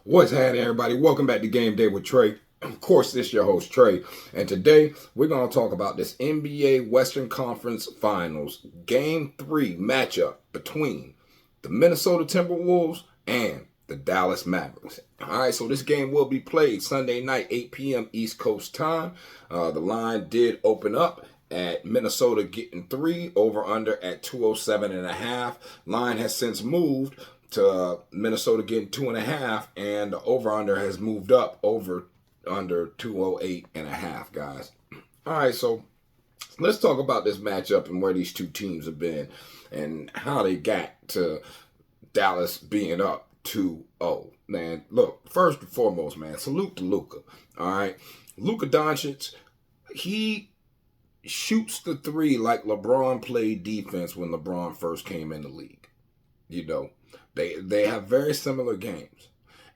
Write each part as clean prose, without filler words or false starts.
What's happening, everybody? Welcome back to Game Day with Trey. Of course, this is your host, Trey. And today, we're going to talk about this NBA Western Conference Finals Game 3 matchup between the Minnesota Timberwolves and the Dallas Mavericks. All right, so this game will be played Sunday night, 8 p.m. East Coast time. The line did open up at Minnesota getting 3, over under at 207.5. Line has since moved to Minnesota getting 2.5, and the over-under has moved up over under 208.5, guys. All right, so let's talk about this matchup and where these two teams have been and how they got to Dallas being up 2-0. Man, look, first and foremost, man, salute to Luka. All right, Luka Doncic, he shoots the three like LeBron played defense when LeBron first came in the league. You know, they have very similar games.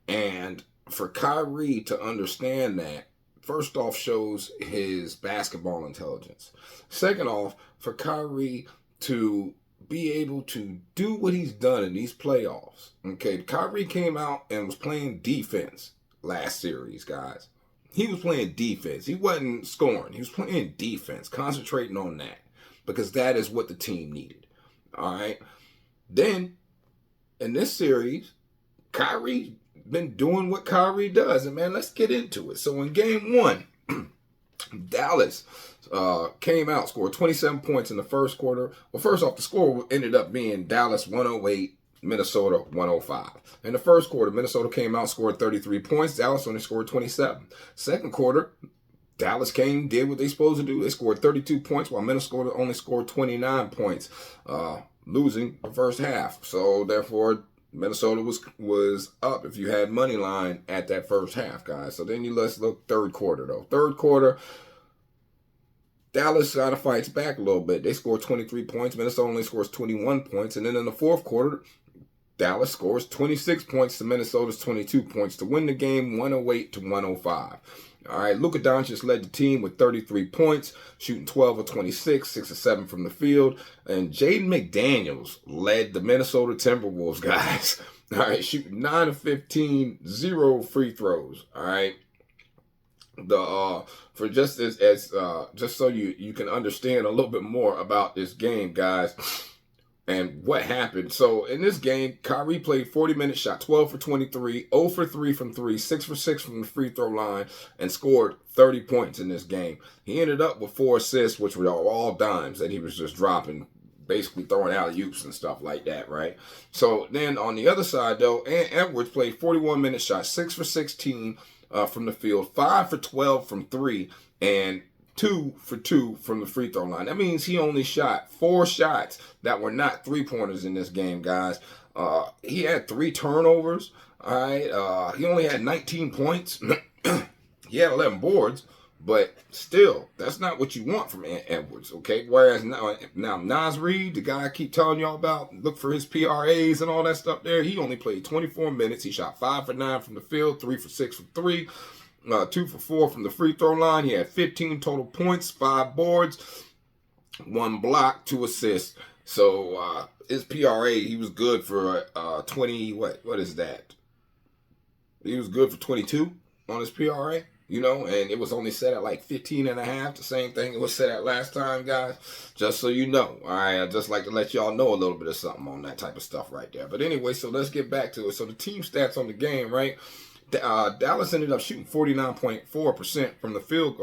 And for Kyrie to understand that, first off, shows his basketball intelligence. Second off, for Kyrie to be able to do what he's done in these playoffs. Okay, Kyrie came out and was playing defense last series, guys. He was playing defense. He wasn't scoring. He was playing defense, concentrating on that, because that is what the team needed. All right. Then, in this series, Kyrie been doing what Kyrie does. And, man, let's get into it. So, in Game 1, Dallas came out, scored 27 points in the first quarter. Well, first off, the score ended up being Dallas 108, Minnesota 105. In the first quarter, Minnesota came out, scored 33 points. Dallas only scored 27. Second quarter, Dallas did what they supposed to do. They scored 32 points, while Minnesota only scored 29 points, losing the first half. So, therefore, Minnesota was up if you had money line at that first half, guys. So then let's look third quarter, though. Third quarter, Dallas kind of fights back a little bit. They scored 23 points. Minnesota only scores 21 points. And then in the fourth quarter, Dallas scores 26 points to Minnesota's 22 points to win the game 108-105. All right, Luka Doncic led the team with 33 points, shooting 12 of 26, 6 of 7 from the field. And Jaden McDaniels led the Minnesota Timberwolves, guys. All right, shooting 9 of 15, 0 free throws. All right. For just so you can understand a little bit more about this game, guys, and what happened. So in this game, Kyrie played 40 minutes, shot 12 for 23, 0 for 3 from 3, 6 for 6 from the free throw line, and scored 30 points in this game. He ended up with 4 assists, which were all dimes that he was just dropping, basically throwing alley-oops and stuff like that, right? So then on the other side, though, Edwards played 41 minutes, shot 6 for 16 from the field, 5 for 12 from 3, and 2 for 2 from the free throw line. That means he only shot 4 shots that were not three-pointers in this game, guys. He had 3 turnovers. All right. He only had 19 points. He had 11 boards, but still, that's not what you want from Edwards, okay? Whereas now Naz Reid, the guy I keep telling y'all about, look for his PRAs and all that stuff there, he only played 24 minutes. He shot 5 for 9 from the field, 3 for 6 from 3. 2 for 4 from the free throw line. He had 15 total points, 5 boards, 1 block, 2 assists. So his PRA, he was good for 20. What is that? He was good for 22 on his PRA. You know, and it was only set at like 15.5. The same thing it was set at last time, guys. Just so you know. All right, I'd just like to let y'all know a little bit of something on that type of stuff right there. But anyway, so let's get back to it. So the team stats on the game, right? Dallas ended up shooting 49.4% from the field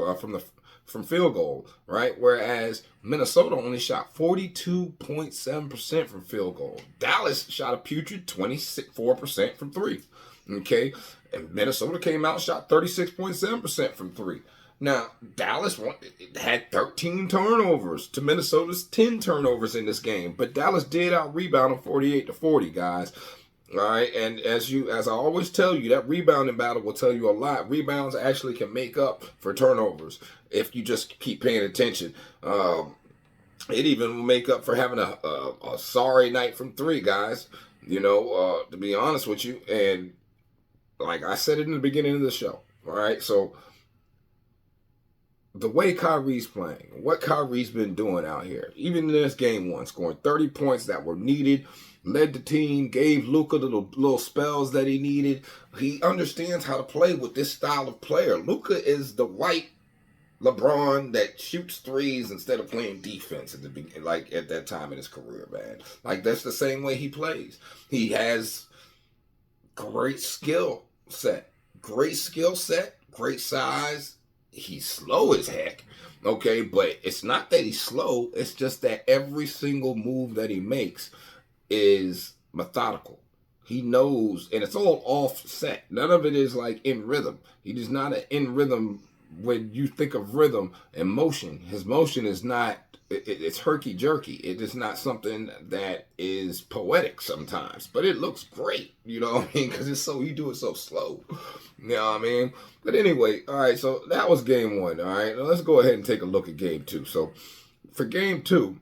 from field goal, right? Whereas Minnesota only shot 42.7% from field goal. Dallas shot a putrid 24% from 3. Okay, and Minnesota came out and shot 36.7% from 3. Now, Dallas had 13 turnovers to Minnesota's 10 turnovers in this game, but Dallas did out-rebound them 48-40, guys. All right, and as I always tell you, that rebounding battle will tell you a lot. Rebounds actually can make up for turnovers if you just keep paying attention. It even will make up for having a sorry night from 3, guys. You know, to be honest with you, and like I said it in the beginning of the show. All right, so the way Kyrie's playing, what Kyrie's been doing out here, even in this game 1, scoring 30 points that were needed. led the team, gave Luka the little spells that he needed. He understands how to play with this style of player. Luka is the white LeBron that shoots threes instead of playing defense at the beginning, like at that time in his career, man. Like that's the same way he plays. He has great skill set, great size. He's slow as heck. Okay, but it's not that he's slow. It's just that every single move that he makes is methodical. He knows, and it's all offset. None of it is like in rhythm. He is not an in rhythm. When you think of rhythm and motion, his motion is not, it's herky-jerky. It is not something that is poetic sometimes, but it looks great, you know what I mean? Because you do it so slow, you know what I mean? But anyway, all right, so that was game one, all right? Now let's go ahead and take a look at game two. So for game two,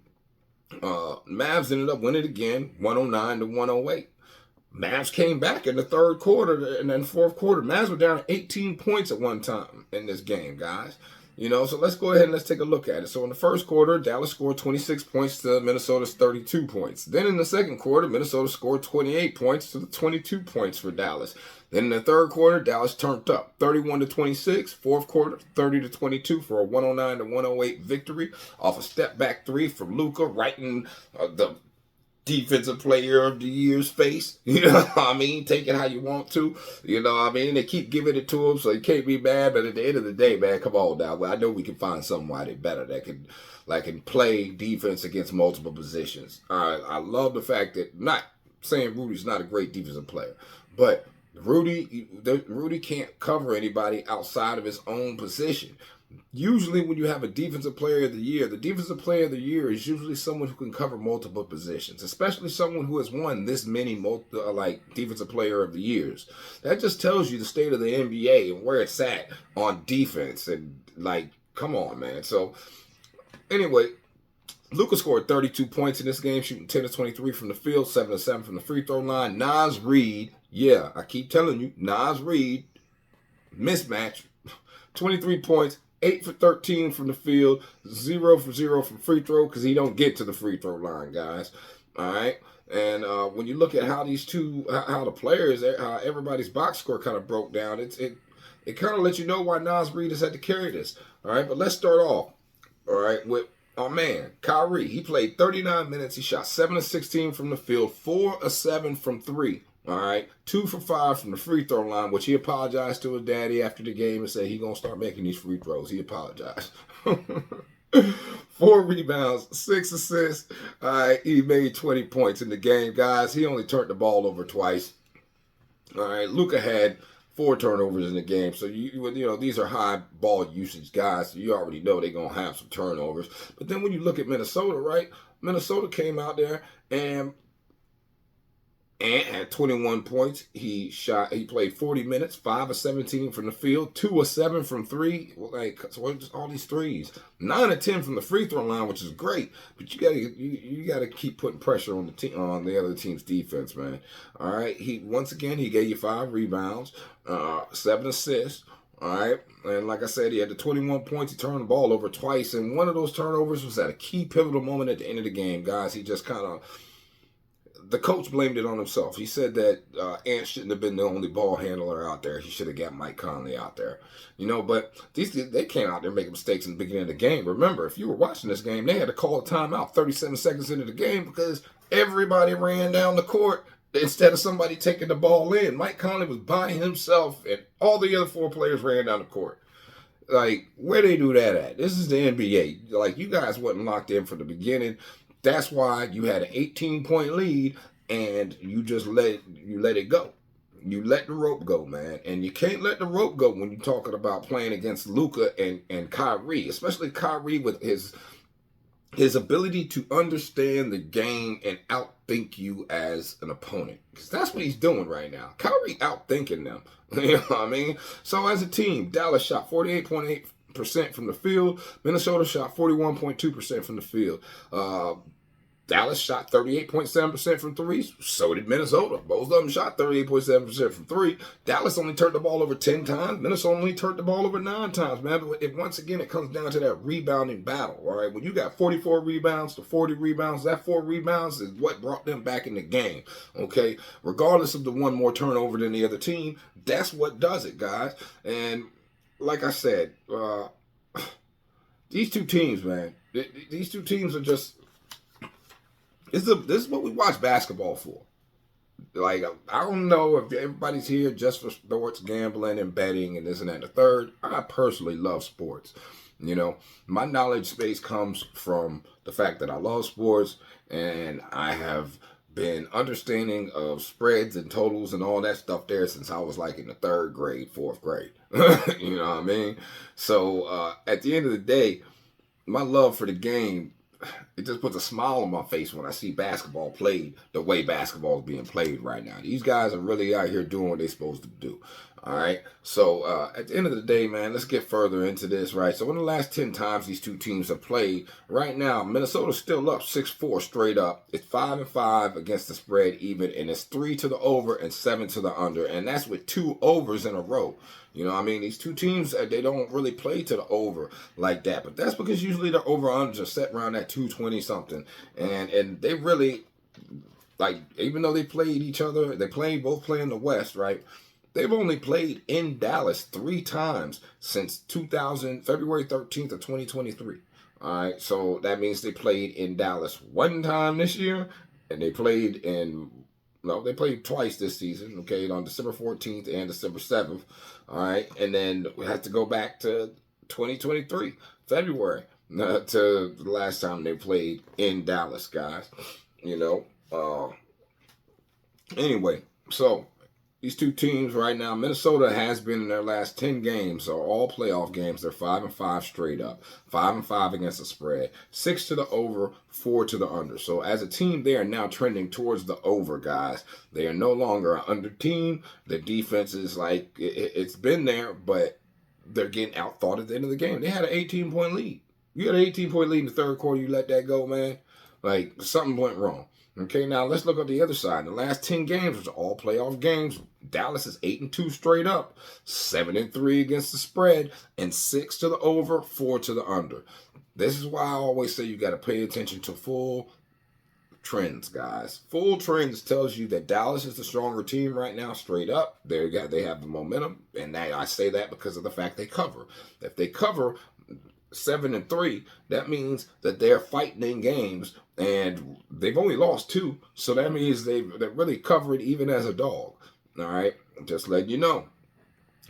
Mavs ended up winning again, 109-108. Mavs came back in the third quarter and then fourth quarter. Mavs were down 18 points at one time in this game, guys. You know, so let's go ahead and let's take a look at it. So in the first quarter, Dallas scored 26 points to Minnesota's 32 points. Then in the second quarter, Minnesota scored 28 points to the 22 points for Dallas. Then in the third quarter, Dallas turned up 31-26. Fourth quarter, 30-22 for a 109-108 victory off a step back three from Luka, right in the defensive player of the year's face. You know what I mean? Take it how you want to. You know what I mean? They keep giving it to him, so you can't be mad. But at the end of the day, man, come on now. Well, I know we can find somebody better that can play defense against multiple positions. I love the fact that, not saying Rudy's not a great defensive player, but Rudy can't cover anybody outside of his own position. Usually when you have a defensive player of the year, the defensive player of the year is usually someone who can cover multiple positions, especially someone who has won this many defensive player of the years. That just tells you the state of the NBA and where it's at on defense. And like, come on, man. So anyway, Luka scored 32 points in this game, shooting 10-23 from the field, 7-7 from the free throw line. Naz Reid, yeah, I keep telling you, Naz Reid, mismatch, 23 points, 8 for 13 from the field, 0 for 0 from free throw because he don't get to the free throw line, guys. All right, and when you look at how the players, how everybody's box score kind of broke down, it kind of lets you know why Naz Reid has had to carry this. All right, but let's start off, all right, with our man, Kyrie. He played 39 minutes. He shot 7 of 16 from the field, 4 of 7 from 3. All right, 2 for 5 from the free throw line, which he apologized to his daddy after the game and said he gonna start making these free throws. He apologized. 4 rebounds, 6 assists. All right, he made 20 points in the game, guys. He only turned the ball over twice. All right, Luka had 4 turnovers in the game, so you know these are high ball usage guys. So you already know they're gonna have some turnovers. But then when you look at Minnesota, right? Minnesota came out there and had 21 points. He played 40 minutes, 5 of 17 from the field, 2 of 7 from 3. So just all these threes. 9 of 10 from the free throw line, which is great. But you gotta keep putting pressure on the other team's defense, man. All right. He gave you 5 rebounds, 7 assists. All right. And like I said, he had the 21 points. He turned the ball over twice. And one of those turnovers was at a key pivotal moment at the end of the game, guys. He just kind of, the coach blamed it on himself. He said that Ant shouldn't have been the only ball handler out there. He should have got Mike Conley out there. You know, but they came out there making mistakes in the beginning of the game. Remember, if you were watching this game, they had to call a timeout 37 seconds into the game because everybody ran down the court instead of somebody taking the ball in. Mike Conley was by himself, and all the other 4 players ran down the court. Like, where they do that at? This is the NBA. Like, you guys wasn't locked in from the beginning. That's why you had an 18-point lead, and you just let it go. You let the rope go, man. And you can't let the rope go when you're talking about playing against Luka and Kyrie, especially Kyrie with his ability to understand the game and outthink you as an opponent. Because that's what he's doing right now. Kyrie outthinking them. You know what I mean? So as a team, Dallas shot 48.8% from the field. Minnesota shot 41.2% from the field. Dallas shot 38.7% from threes. So did Minnesota. Both of them shot 38.7% from three. Dallas only turned the ball over 10 times. Minnesota only turned the ball over 9 times, man. But once again, it comes down to that rebounding battle, all right? When you got 44 rebounds to 40 rebounds, that 4 rebounds is what brought them back in the game, okay? Regardless of the one more turnover than the other team, that's what does it, guys. And like I said, these two teams, man, these two teams are just... This is what we watch basketball for. Like, I don't know if everybody's here just for sports, gambling, and betting, and this and that and the third. I personally love sports. You know, my knowledge space comes from the fact that I love sports, and I have been understanding of spreads and totals and all that stuff there since I was like in the 3rd grade, 4th grade. You know what I mean? So, at the end of the day, my love for the game, it just puts a smile on my face when I see basketball played the way basketball is being played right now. These guys are really out here doing what they're supposed to do. All right. So at the end of the day, man, let's get further into this, right? So in the last 10 times these two teams have played, right now, Minnesota's still up 6-4 straight up. It's 5-5 against the spread even, and it's 3 to the over and 7 to the under. And that's with 2 overs in a row. You know what I mean? These two teams, they don't really play to the over like that. But that's because usually the over-unders are set around that 220-something. And they really, like, even though they played each other, both play in the West, right? They've only played in Dallas 3 times since February 13th of 2023. All right, so that means they played in Dallas 1 time this year, and they played twice this season, okay, on December 14th and December 7th. All right, and then we have to go back to 2023, February, to the last time they played in Dallas, guys. You know, anyway, so these two teams right now, Minnesota has been in their last 10 games, or all playoff games, they're 5-5 straight up. 5-5 against the spread. 6 to the over, 4 to the under. So as a team, they are now trending towards the over, guys. They are no longer an under team. The defense is like, it's been there, but they're getting outthought at the end of the game. They had an 18-point lead. You had an 18-point lead in the 3rd quarter, you let that go, man. Like, something went wrong. Okay, now let's look at the other side. In the last 10 games, which are all playoff games, Dallas is 8-2 straight up, 7-3 against the spread, and 6 to the over, 4 to the under. This is why I always say you got to pay attention to full trends, guys. Full trends tells you that Dallas is the stronger team right now, straight up. They have the momentum, and I say that because of the fact they cover. If they cover 7-3, that means that they're fighting in games, and they've only lost 2, so that means they're really covered even as a dog. All right, just letting you know.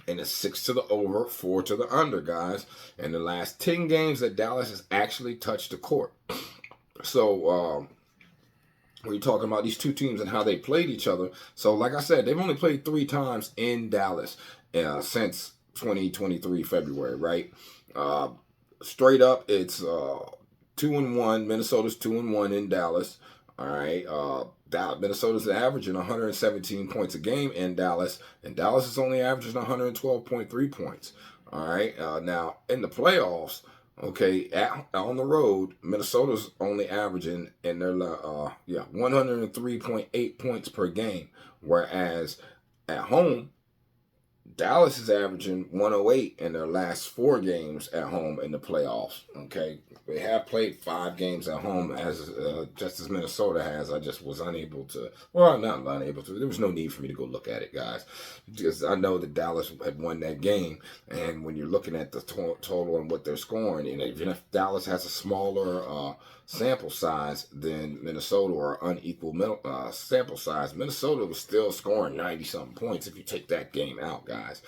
And it's 6 to the over, 4 to the under, guys. In the last 10 games that Dallas has actually touched the court. So we're talking about these two teams and how they played each other. So like I said, they've only played 3 times in Dallas since 2023 February, right? Straight up, it's 2-1. Minnesota's 2-1 in Dallas. All right. Minnesota's averaging 117 points a game in Dallas, and Dallas is only averaging 112.3 points. All right. Now in the playoffs, okay, on the road, Minnesota's only averaging in their 103.8 points per game, whereas at home, Dallas is averaging 108 in their last 4 games at home in the playoffs. Okay, they have played 5 games at home just as Minnesota has. I just was unable to. Well, not unable to. There was no need for me to go look at it, guys, because I know that Dallas had won that game. And when you're looking at the total and what they're scoring, and even if Dallas has a smaller sample size than Minnesota, or unequal sample size, Minnesota was still scoring 90-something points if you take that game out, guys.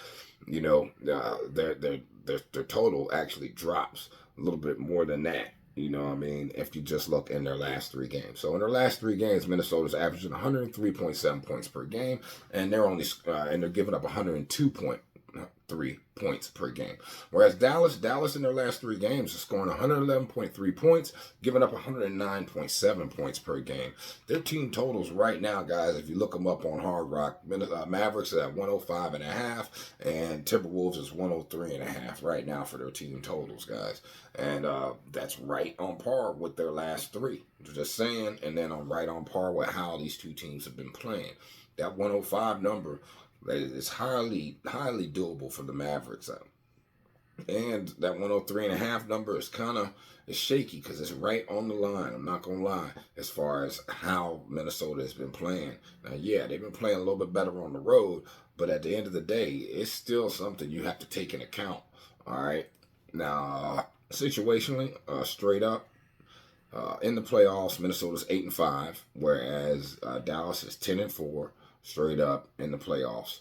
You know, their total actually drops a little bit more than that. You know what I mean? If you just look in their last 3 games. So in their last 3 games, Minnesota's averaging 103.7 points per game, and they're only and they're giving up 102 103 points per game. Whereas Dallas in their last 3 games is scoring 111.3 points, giving up 109.7 points per game. Their team totals right now, guys, if you look them up on Hard Rock, Mavericks are at 105.5, and Timberwolves is 103.5 right now for their team totals, guys. And that's right on par with their last 3. Just saying, and then I'm right on par with how these two teams have been playing. That 105 number is highly doable for the Mavericks. And that 103.5 number is kind of shaky because it's right on the line. I'm not going to lie, as far as how Minnesota has been playing. Now, yeah, they've been playing a little bit better on the road, but at the end of the day, it's still something you have to take into account. All right. Now, situationally, straight up, in the playoffs, Minnesota's 8-5, whereas Dallas is 10-4, straight up in the playoffs,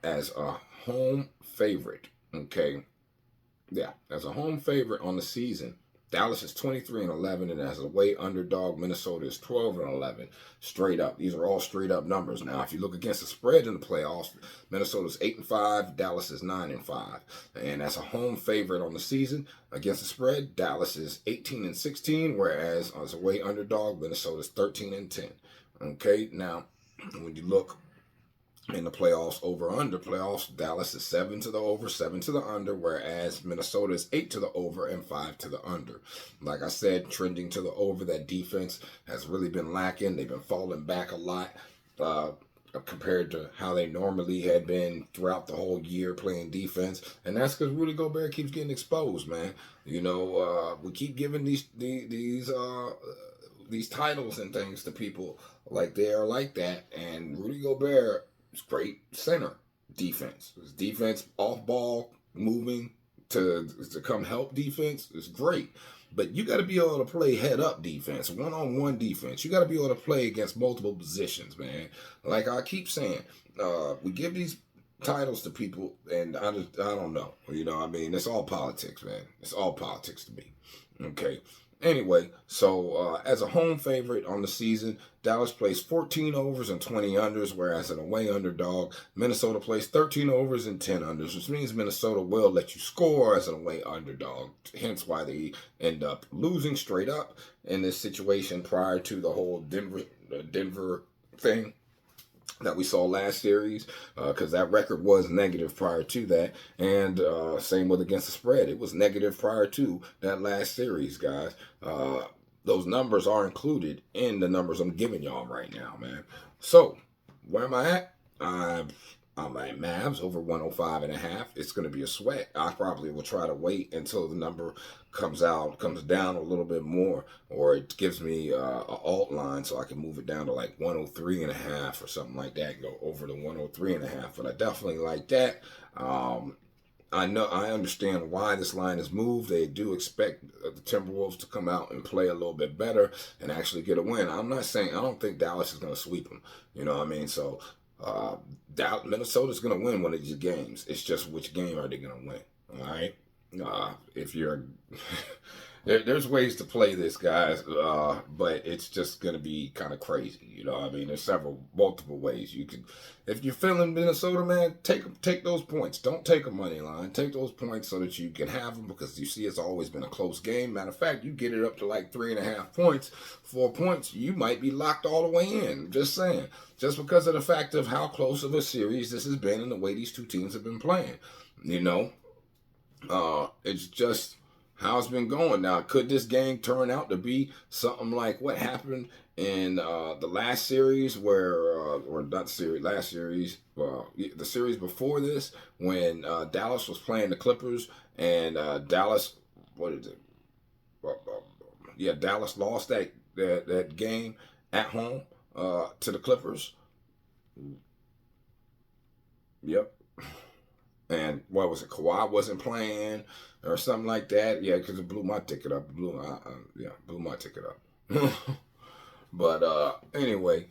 as a home favorite. Okay, yeah, as a home favorite on the season, Dallas is 23-11, and as a away underdog, Minnesota is 12-11, straight up. These are all straight up numbers. Now, if you look against the spread in the playoffs, Minnesota's 8-5, Dallas is 9-5, and as a home favorite on the season against the spread, Dallas is 18-16, whereas as a away underdog, Minnesota's 13-10. Okay, now when you look in the playoffs, over-under playoffs, Dallas is 7 to the over, 7 to the under, whereas Minnesota is 8 to the over and 5 to the under. Like I said, trending to the over. That defense has really been lacking. They've been falling back a lot compared to how they normally had been throughout the whole year playing defense. And that's because Rudy Gobert keeps getting exposed, man. You know, we keep giving these titles and things to people like they are like that. And Rudy Gobert, great center defense. His defense, off ball, moving to come help defense is great. But you got to be able to play head up defense, one-on-one defense. You got to be able to play against multiple positions, man. Like I keep saying, we give these titles to people, and I don't know. You know, I mean, it's all politics, man. It's all politics to me. Okay. Anyway, so as a home favorite on the season, Dallas plays 14 overs and 20 unders, whereas an away underdog, Minnesota plays 13 overs and 10 unders, which means Minnesota will let you score as an away underdog, hence why they end up losing straight up in this situation prior to the whole Denver thing that we saw last series, because that record was negative prior to that, and same with against the spread. It was negative prior to that last series, guys. Those numbers are included in the numbers I'm giving y'all right now, man. So, where am I at? I'm at Mavs over 105.5. It's going to be a sweat. I probably will try to wait until the number comes down a little bit more, or it gives me an alt line so I can move it down to like 103.5 or something like that, and go over to 103.5. But I definitely like that. I understand why this line is moved. They do expect the Timberwolves to come out and play a little bit better and actually get a win. I'm not saying I don't think Dallas is going to sweep them. You know what I mean? So Minnesota's going to win one of these games. It's just which game are they going to win? All right. If you're there's ways to play this, guys, but it's just going to be kind of crazy. You know what I mean? There's multiple ways you can. If you're feeling Minnesota, man, take those points. Don't take a money line. Take those points so that you can have them, because you see it's always been a close game. Matter of fact, you get it up to like 3.5 points, 4 points, you might be locked all the way in. Just saying. Just because of the fact of how close of a series this has been and the way these two teams have been playing. You know? It's just how it's been going. Now, could this game turn out to be something like what happened in the last series, the series before this, when Dallas was playing the Clippers, and Dallas lost that game at home to the Clippers. Yep. And what was it? Kawhi wasn't playing or something like that. Yeah, because it blew my ticket up. Blew my ticket up. But anyway,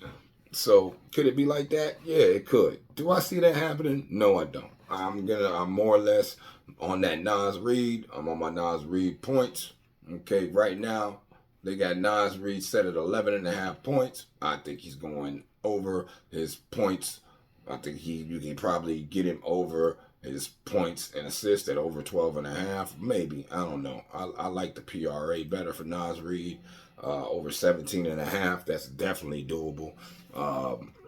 so could it be like that? Yeah, it could. Do I see that happening? No, I don't. I'm more or less on that Nas Reed. I'm on my Nas Reed points. Okay, right now they got Nas Reed set at 11.5 points. I think he's going over his points. I think you can probably get him over his points and assists at over 12.5. Maybe. I don't know. I like the PRA better for Nas Reed. Over 17.5. That's definitely doable.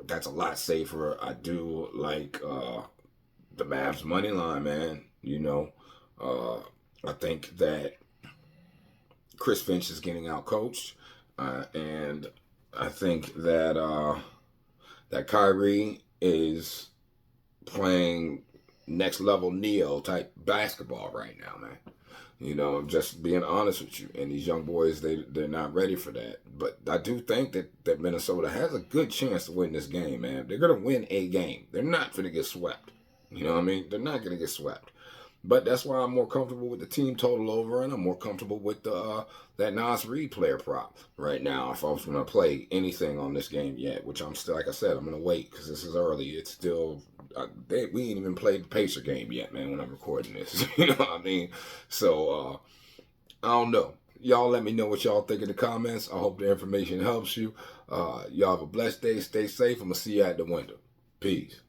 That's a lot safer. I do like the Mavs money line, man. I think that Chris Finch is getting out coached, and I think that that Kyrie is playing next level Neo type basketball right now, man. Just being honest with you. And these young boys, they're not ready for that. But I do think that Minnesota has a good chance to win this game, man. They're going to win a game. They're not going to get swept. You know what I mean? They're not going to get swept. But that's why I'm more comfortable with the team total over, and I'm more comfortable with that Nas Reed player prop right now. If I was going to play anything on this game yet, which I'm still, like I said, I'm going to wait because this is early. It's still, we ain't even played the Pacer game yet, man, when I'm recording this. You know what I mean? So, I don't know. Y'all let me know what y'all think in the comments. I hope the information helps you. Y'all have a blessed day. Stay safe. I'm going to see you at the window. Peace.